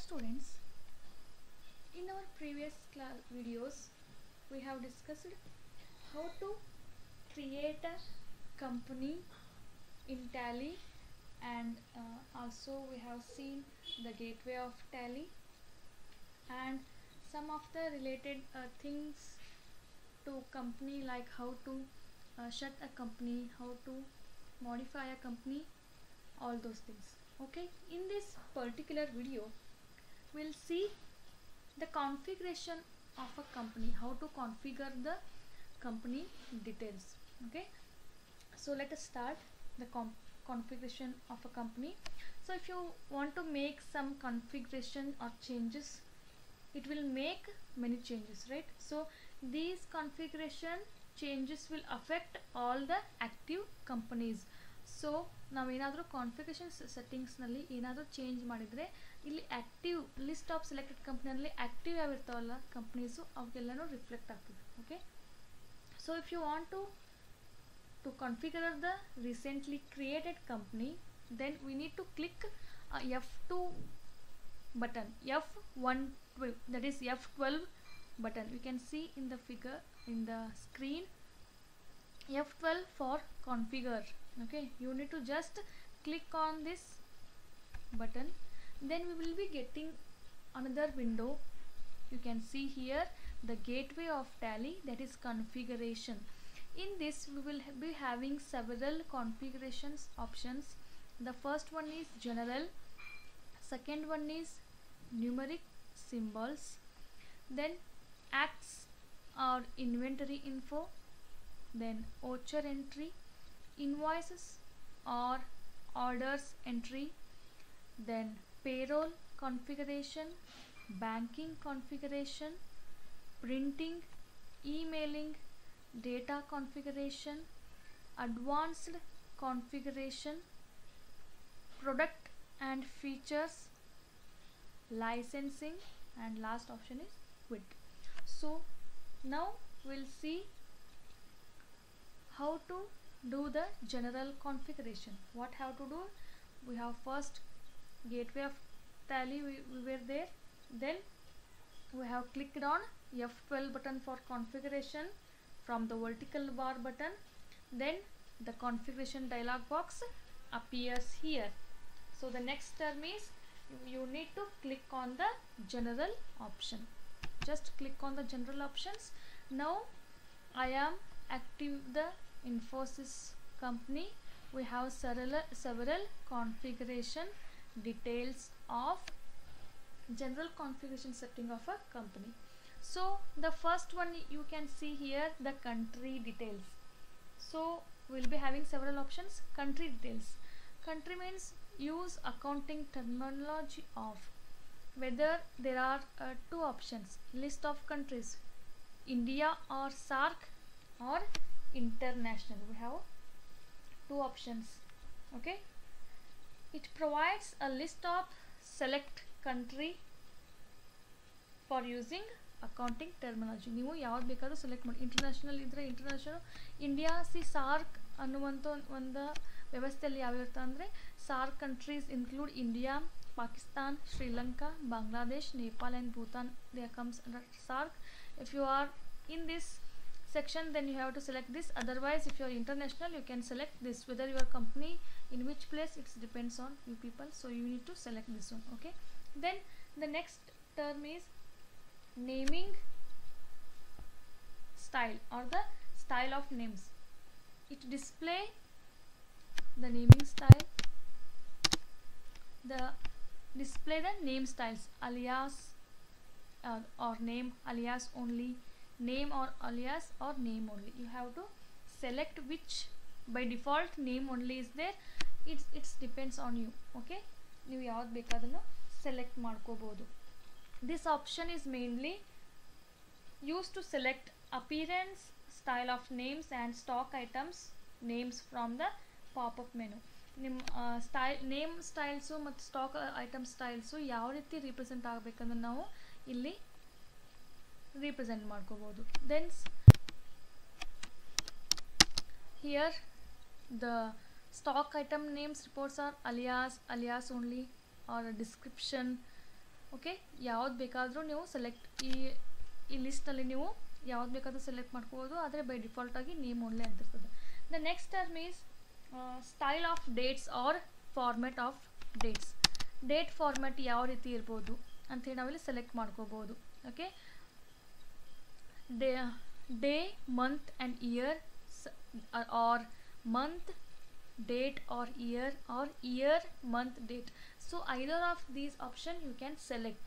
students, in our previous class videos we have discussed how to create a company in Tally, and also we have seen the gateway of Tally and some of the related things to company, like how to shut a company, how to modify a company, all those things. Okay, in this particular video we'll see the configuration of a company, how to configure the company details. Okay, so let us start the configuration of a company. So if you want to make some configuration or changes, it will make many changes, right? So these configuration changes will affect all the active companies. So ನಾವೇನಾದರೂ configuration ಸೆಟ್ಟಿಂಗ್ಸ್ನಲ್ಲಿ ಏನಾದರೂ change ಮಾಡಿದರೆ ಇಲ್ಲಿ active list of selected ಕಂಪ್ನಿಯಲ್ಲಿ active ಯಾವಿರ್ತಾವಲ್ಲ companies ಅವಕ್ಕೆಲ್ಲನೂ reflect ಆಗ್ತದೆ. Okay, so if you want to configure the recently created company, then we need to click F2 button, F12, that is F12 button. You can see in the figure in the screen, F12 for configure. Okay, you need to just click on this button, then we will be getting another window. You can see here the gateway of Tally, that is configuration. In this we will be having several configurations options. The first one is general, second one is numeric symbols, then acts or inventory info, then voucher entry, invoices or orders entry, then payroll configuration, banking configuration, printing, emailing, data configuration, advanced configuration, product and features, licensing, and last option is quit. So now we'll see how to do the general configuration. What have to do? We have first gateway of Tally, we were there, then we have clicked on F12 button for configuration from the vertical bar button, then the configuration dialog box appears here. So the next term is you need to click on the general option. Just click on the general options. Now I am active the Infosys company. We have several configuration details of general configuration setting of a company. So the first one you can see here, the country details. So we'll be having several options. Country details. Country means use accounting terminology of, whether there are two options, list of countries, India or SAARC or international. We have two options. Okay, it provides a list of select country for using accounting terminology. ನೀವು ಯಾವ್ದು ಬೇಕಾದರೂ select ಮಾಡಿ. International ಇದ್ದರೆ international, India SAARC ಅನ್ನುವಂಥ ಒಂದು ವ್ಯವಸ್ಥೆಯಲ್ಲಿ ಯಾವಿರುತ್ತೆ ಅಂದರೆ SAARC countries include India, Pakistan, Sri Lanka, Bangladesh, Nepal and Bhutan. There comes under SAARC. If you are in this section, then you have to select this. Otherwise, if you are international, you can select this. Whether your company in which place, it depends on you people, so you need to select this one. Okay, then the next term is naming style or the style of names. It display the naming style, the display the name styles, alias or name, alias only, name or alias or name only. You have to select which. By default name only is there. It depends on you. Okay, ನೀವು ಯಾವ್ದು ಬೇಕಾದನ್ನು select ಮಾಡ್ಕೋಬಹುದು. This option is mainly used to select appearance, style of names and stock items names from the pop-up menu. ನಿಮ್ಮ style name styles ಮತ್ತು stock item styles ಯಾವ ರೀತಿ represent ಆಗಬೇಕಂದ್ರೆ ನಾವು ಇಲ್ಲಿ ರಿಪ್ರೆಸೆಂಟ್ ಮಾಡ್ಕೋಬೋದು. Then here the stock item names reports are alias only or a description, okay, ಯಾವ್ದು ಬೇಕಾದರೂ ನೀವು ಸೆಲೆಕ್ಟ್ ಈ ಲಿಸ್ಟ್ನಲ್ಲಿ ನೀವು ಯಾವ್ದು ಬೇಕಾದರೂ ಸೆಲೆಕ್ಟ್ ಮಾಡ್ಕೋಬೋದು, ಆದರೆ ಬೈ ಡಿಫಾಲ್ಟಾಗಿ ನೇಮ್ ಓನ್ಲಿ ಅಂತಿರ್ತದೆ. The next term is style of dates or format of dates. Date format ಯಾವ ರೀತಿ ಇರ್ಬೋದು ಅಂಥೇಳಿ ನಾವಿಲ್ಲಿ ಸೆಲೆಕ್ಟ್ ಮಾಡ್ಕೋಬೋದು. Okay, day, month and year, or month, date or year, month, date. So either of these option you can select.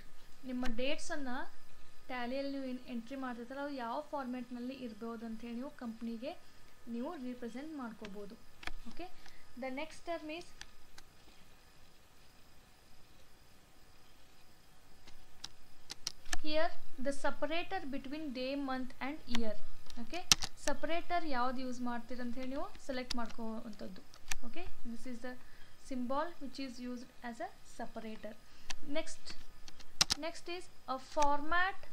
ನಿಮ್ಮ ಡೇಟ್ಸನ್ನು ಟ್ಯಾಲಿಯಲ್ಲಿ ನೀವು entry ಮಾಡ್ತಿರ್ತಾರೆ ಅದು ಯಾವ ಫಾರ್ಮ್ಯಾಟ್ನಲ್ಲಿ ಇರ್ಬೋದು ಅಂಥೇಳಿ ನೀವು ಕಂಪ್ನಿಗೆ ನೀವು ರಿಪ್ರೆಸೆಂಟ್ ಮಾಡ್ಕೋಬೋದು. Okay, the next term is here the separator between day, month and year. Okay, separator ಯಾವ್ದು ಯೂಸ್ ಮಾಡ್ತೀರ ಅಂತ ಹೇಳಿ ನೀವು ಸೆಲೆಕ್ಟ್ ಮಾಡ್ಕೋವಂಥದ್ದು. Okay, this is the symbol which is used as a separator. Next is a format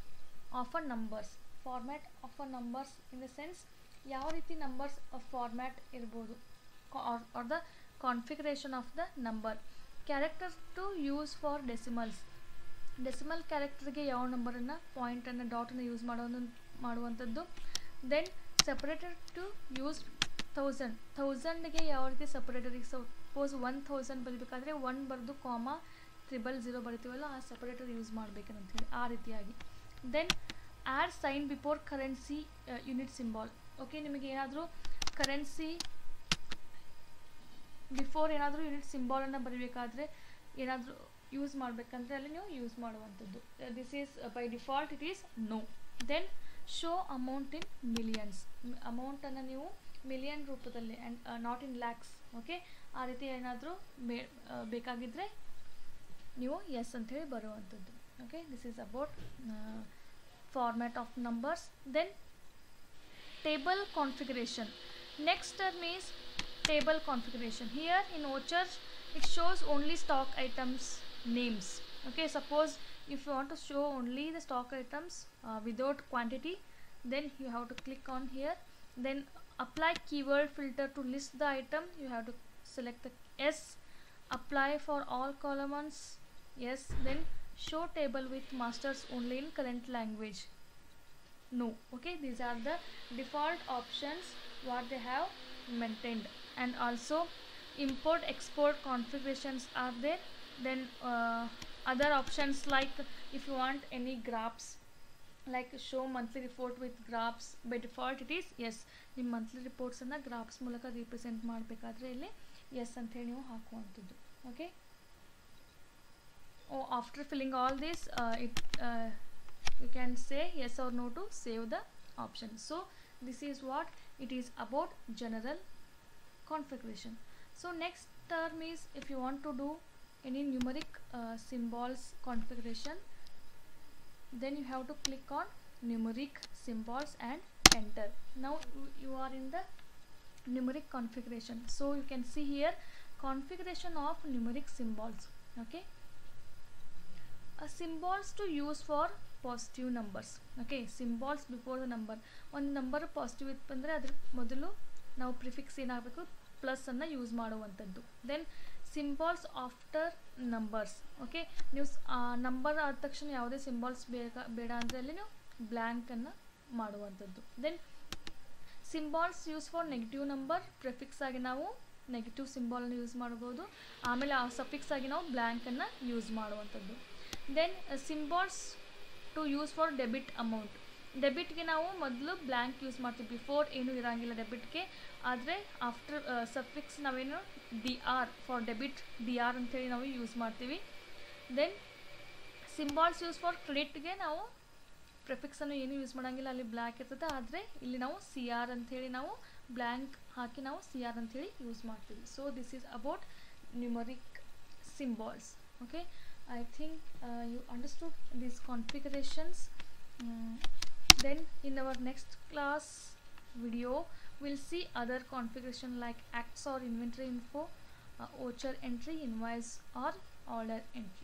of a numbers. Format of a numbers in the sense ಯಾವ ರೀತಿ numbers format ಇರ್ಬೋದು, or the configuration of the number. Characters to use for decimals. Decimal ಕ್ಯಾರೆಕ್ಟರ್ಗೆ ಯಾವ ನಂಬರನ್ನು, ಪಾಯಿಂಟನ್ನು, ಡಾಟನ್ನು use ಮಾಡುವಂಥದ್ದು. Then separated to use 1000ಗೆ ಯಾವ ರೀತಿ separator. ಈಗ suppose 1000 ಬರೀಬೇಕಾದ್ರೆ 1 ಬರೆದು ಕಾಮಾ 000 ಬರಿತೀವಲ್ಲ ಆ ಸಪ್ರೇಟರ್ ಯೂಸ್ ಮಾಡಬೇಕಂತ ಹೇಳಿ ಆ ರೀತಿಯಾಗಿ. Then add sign before currency unit symbol. Okay, ನಿಮಗೆ ಏನಾದರೂ ಕರೆನ್ಸಿ ಬಿಫೋರ್ ಏನಾದರೂ ಯೂನಿಟ್ ಸಿಂಬಾಲನ್ನು ಬರೀಬೇಕಾದ್ರೆ ಏನಾದರೂ ಯೂಸ್ ಮಾಡಬೇಕಂದ್ರೆ ಅಲ್ಲಿ ನೀವು ಯೂಸ್ ಮಾಡುವಂಥದ್ದು. This is by default it is no. Then show amount in millions. ಅಮೌಂಟನ್ನು ನೀವು ಮಿಲಿಯನ್ ರೂಪದಲ್ಲಿ and not in lakhs. Okay, ಆ ರೀತಿ ಏನಾದರೂ ಬೇಕಾಗಿದ್ದರೆ ನೀವು ಎಸ್ ಅಂಥೇಳಿ ಬರುವಂಥದ್ದು. Okay, this is about format of numbers. Then table configuration. Next term is table configuration. Here in vouchers it shows only stock items names. Okay, suppose if you want to show only the stock items without quantity, then you have to click on here. Then apply keyword filter to list the item. You have to select the yes. Apply for all columns, yes. Then show table with masters only in current language, no. Okay, these are the default options what they have maintained. And also import export configurations are there. Then other options like if you want any graphs like show monthly report with graphs, by default it is yes. ನಿಮ್ಮ monthly ರಿಪೋರ್ಟ್ಸನ್ನು graphs ಮೂಲಕ represent ಮಾಡಬೇಕಾದ್ರೆ ಇಲ್ಲಿ S ಅಂಥೇಳಿ ನೀವು ಹಾಕುವಂಥದ್ದು. Okay, after filling all this you can say yes or no to save the option. So this is what it is about general configuration. So next term is if you want to do any numeric symbols configuration, then you have to click on numeric symbols and enter. Now you are in the numeric configuration. So you can see here configuration of numeric symbols. Okay, symbols to use for positive numbers. Okay, symbols before the number. ಒಂದು number positive ಇತ್ತು ಅಂದರೆ ಅದ್ರ ಮೊದಲು ನಾವು prefix ಏನಾಗಬೇಕು, ಪ್ಲಸ್ಸನ್ನು use ಮಾಡುವಂಥದ್ದು. Then symbols after numbers. Okay, ನೀವು ನಂಬರ್ ಆದ ತಕ್ಷಣ ಯಾವುದೇ ಸಿಂಬಾಲ್ಸ್ ಬೇಡ ಅಂದರೆ ಅಲ್ಲಿ ನೀವು ಬ್ಲ್ಯಾಂಕನ್ನು ಮಾಡುವಂಥದ್ದು. Then symbols use for negative number. Prefix ಆಗಿ ನಾವು ನೆಗೆಟಿವ್ ಸಿಂಬಾಲನ್ನು ಯೂಸ್ ಮಾಡ್ಬೋದು, ಆಮೇಲೆ ಆ ಸಫಿಕ್ಸ್ ಆಗಿ ನಾವು ಬ್ಲ್ಯಾಂಕನ್ನು ಯೂಸ್ ಮಾಡುವಂಥದ್ದು. Then symbols to use for debit amount. ಡೆಬಿಟ್ಗೆ ನಾವು ಮೊದಲು ಬ್ಲ್ಯಾಂಕ್ ಯೂಸ್ ಮಾಡ್ತೀವಿ, ಬಿಫೋರ್ ಏನೂ ಇರೋಂಗಿಲ್ಲ ಡೆಬಿಟ್ಗೆ. ಆದರೆ ಆಫ್ಟರ್ ಸಫಿಕ್ಸ್ ನಾವೇನು D R for debit, D R ಅಂಥೇಳಿ ನಾವು ಯೂಸ್ ಮಾಡ್ತೀವಿ. ದೆನ್ ಸಿಂಬಾಲ್ಸ್ ಯೂಸ್ ಫಾರ್ ಕ್ರೆಡಿಟ್ಗೆ ನಾವು ಪ್ರಿಫಿಕ್ಸನ್ನು ಏನೂ ಯೂಸ್ ಮಾಡೋಂಗಿಲ್ಲ, ಅಲ್ಲಿ ಬ್ಲ್ಯಾಕ್ ಇರ್ತದೆ. ಆದರೆ ಇಲ್ಲಿ ನಾವು ಸಿ ಆರ್ ಅಂಥೇಳಿ ನಾವು ಬ್ಲ್ಯಾಂಕ್ ಹಾಕಿ ನಾವು ಸಿ ಆರ್ ಅಂಥೇಳಿ ಯೂಸ್ ಮಾಡ್ತೀವಿ. So this is about numeric symbols. Okay, I think you understood these configurations. Then in our next class video we'll see other configuration like acts or inventory info, voucher entry, invoice or order entry.